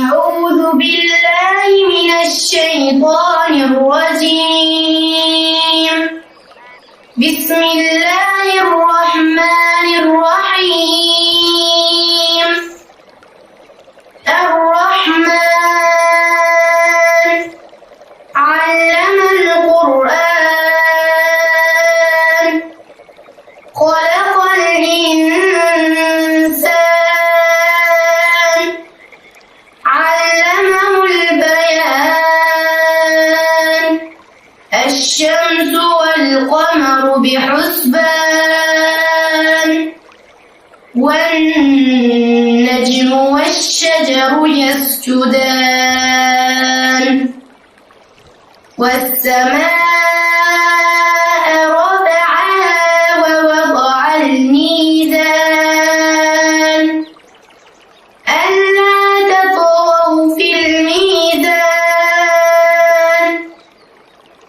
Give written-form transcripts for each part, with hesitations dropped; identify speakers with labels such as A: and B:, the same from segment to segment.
A: أعوذ بالله من الشيطان الرجيم. بسم الله الرحمن الرحيم. الرحمن علم القرآن خلق الإنسان علمه البيان. الشمس والقمر بحسبان والنجم والشجر يسجدان. والسماء رفعها ووضع الميزان ألا تطغوا في الميزان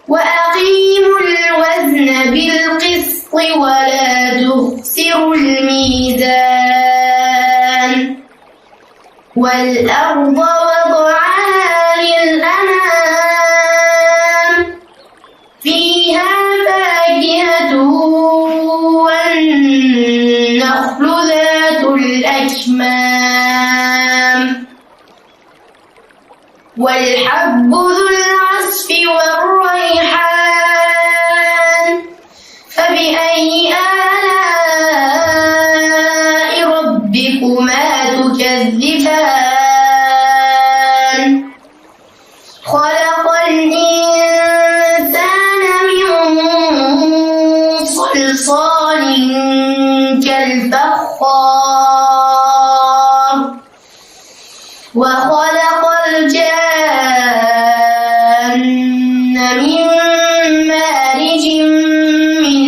A: وأقيموا الوزن بالقسط ولا تخسروا الميزان. والأرض وضعها للأنام فيها فاكهة والنخل ذات الأكمام والحب ذو العصف والريحان. فبأي آلاء ربكما تكذبان؟ خلق الإنسان من صلصال كالفخار وخلق الجان من مارج من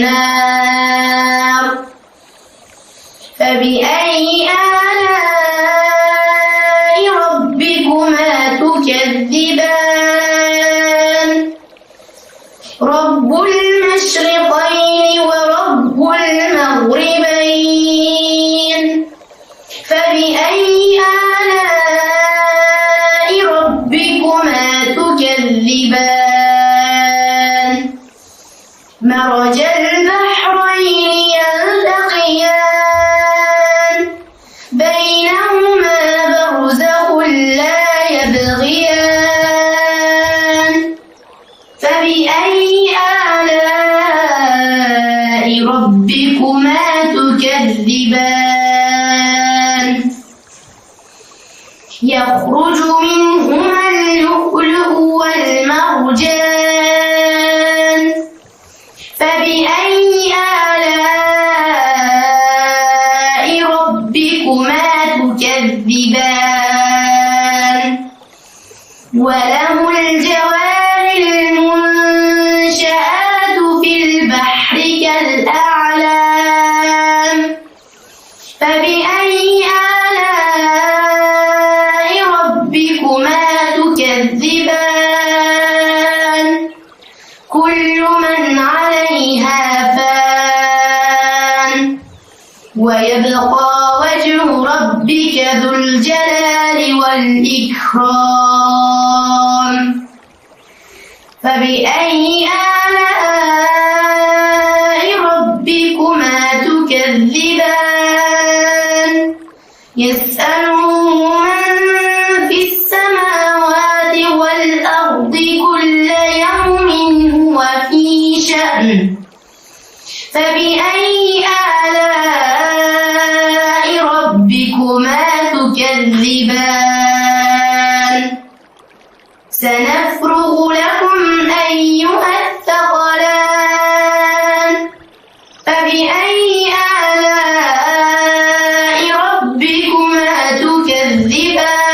A: نار. فبأي آلاء ربكما تكذبان؟ رب المشرقين ورب المغربين. فبأي آلاء ربكما تكذبان؟ مرج البحرين يلتقيان بينهما برزخ لا يبغيان. فبأي آلاء ربكما تكذبان؟ يخرج منهما اللؤلؤ والمرجان. فبأي آلاء ربكما تكذبان؟ وله الجوار المنشآت في البحر كالأعلام. فبأي آلاء ربكما تكذبان؟ كل من عليها فان ويبقى وجه ربك ذو الجلال والإكرام. فبأي آلاء ربكما تكذبان؟ يسأله من في السماوات والأرض كل يوم هو في شأن. فبأي آلاء ربكما تكذبان؟ سنفرغ لكم أيها الثقلان. فبأي آلاء ربكما تكذبان؟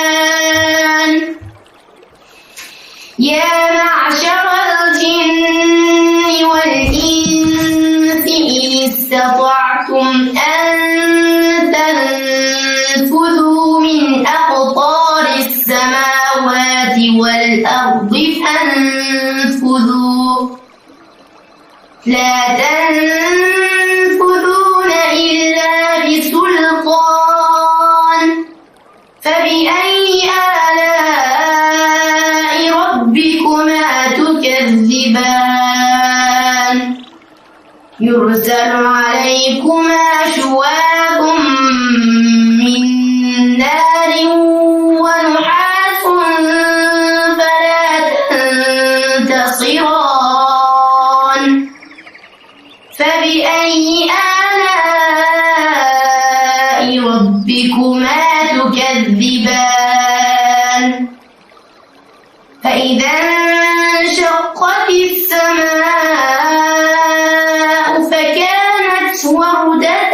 A: يا معشر الجن والإنس إن استطعتم أن تنفذوا من أقطار السماوات والأرض فانفذوا لا تنفذون إلا بسلطان. فبأي بينكما شواظ من نار ونحاس فلا تنتصران فبأي آلاء ربكما تكذبان فإذا انشقت السماء فكانت وردة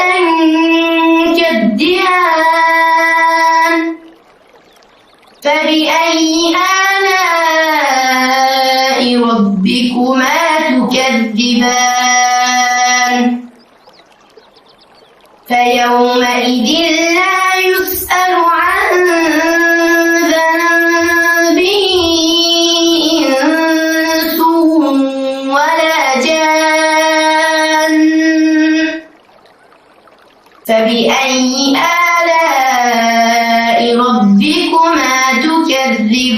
A: كالدهان فبأي آلاء ربكما تكذبان فيومئذ لا يسأل عن ذنبه إنس ولا جان فبأي آلاء ربكما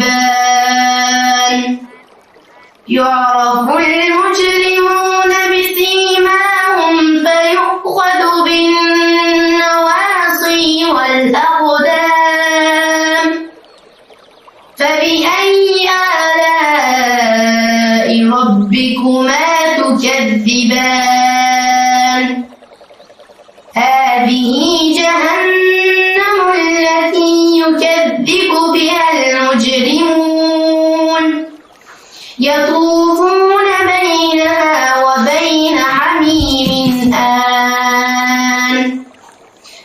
A: تكذبان يعرف المجرمون بسيماهم فيؤخذ بالنواصي والأقدام فبأي آلاء ربكما تكذبان هذه جهنم التي يكذب بها المجرمون يطوفون بينها وبين حميم آن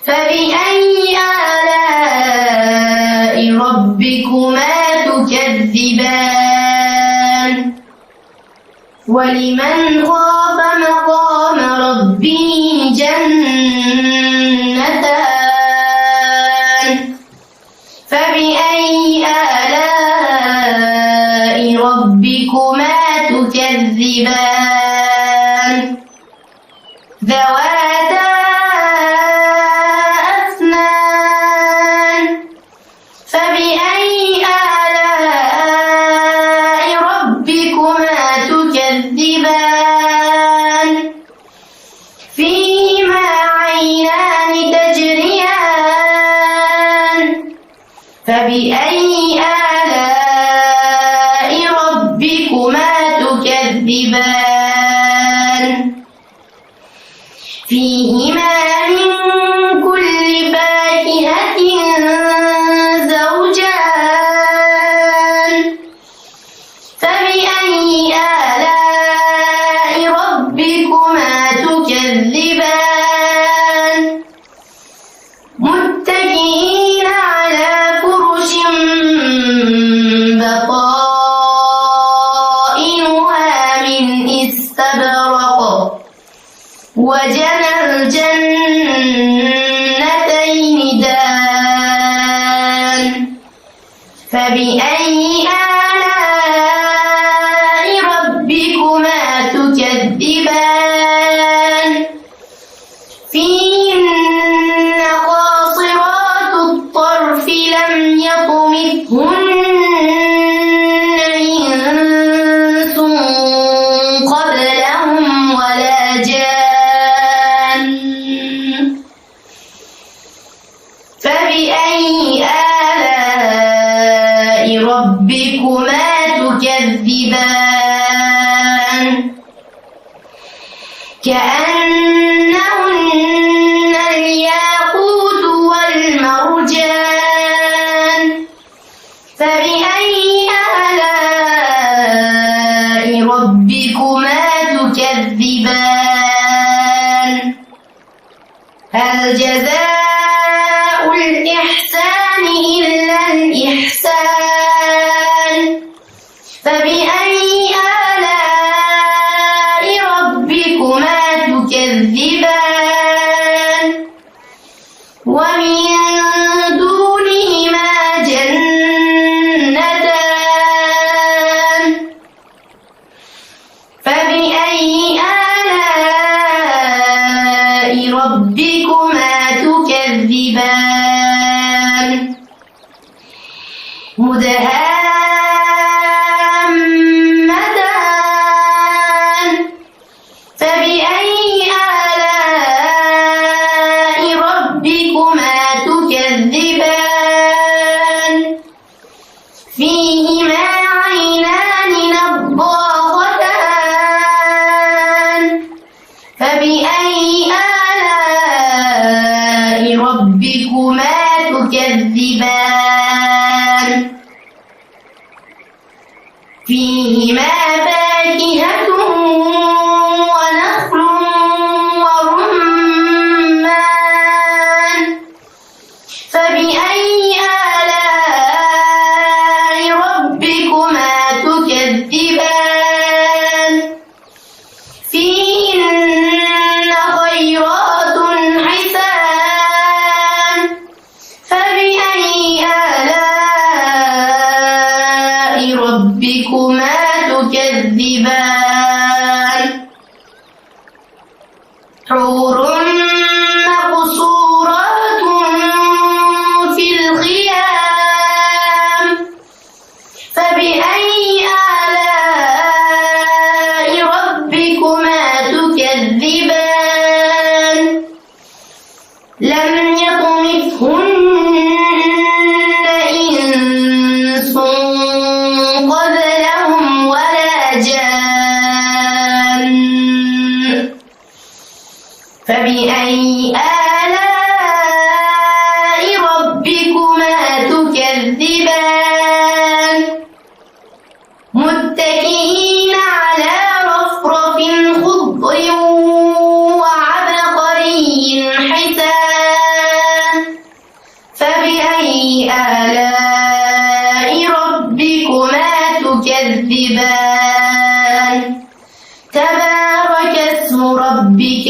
A: فبأي آلاء ربكما تكذبان ولمن خاف مقام ربه جنتان فبأي آلاء ربكما تكذبان ذواتا أفنان فبأي آلاء ربكما تكذبان فيهما عينان تجريان فبأي آلاء ربكما تكذبان فيهما من كل فاكهة زوجان فبأي آلاء ربكما تكذبان متكئين على فرش بطائنها من استبرق وجنى الجنتين دان فبأي آلاء ربكما تكذبان فيهن قاصرات الطرف لم يطمثهن إنس قبلهم ولا جان فبأي آلاء ربكما تكذبان كأنهن الياقوت والمرجان فبأي آلاء ربكما تكذبان هل جزاء الإحسان إلا الإحسان فبأي آلاء ربكما تكذبان ومن دونهما جنتان فبأي آلاء ربكما تكذبان مدهامتان فبأي آلاء آلاء ربكما تكذبان متكئين على رفرف خضر وعبقري حسان فبأي آلاء ربكما تكذبان تبارك اسم ربك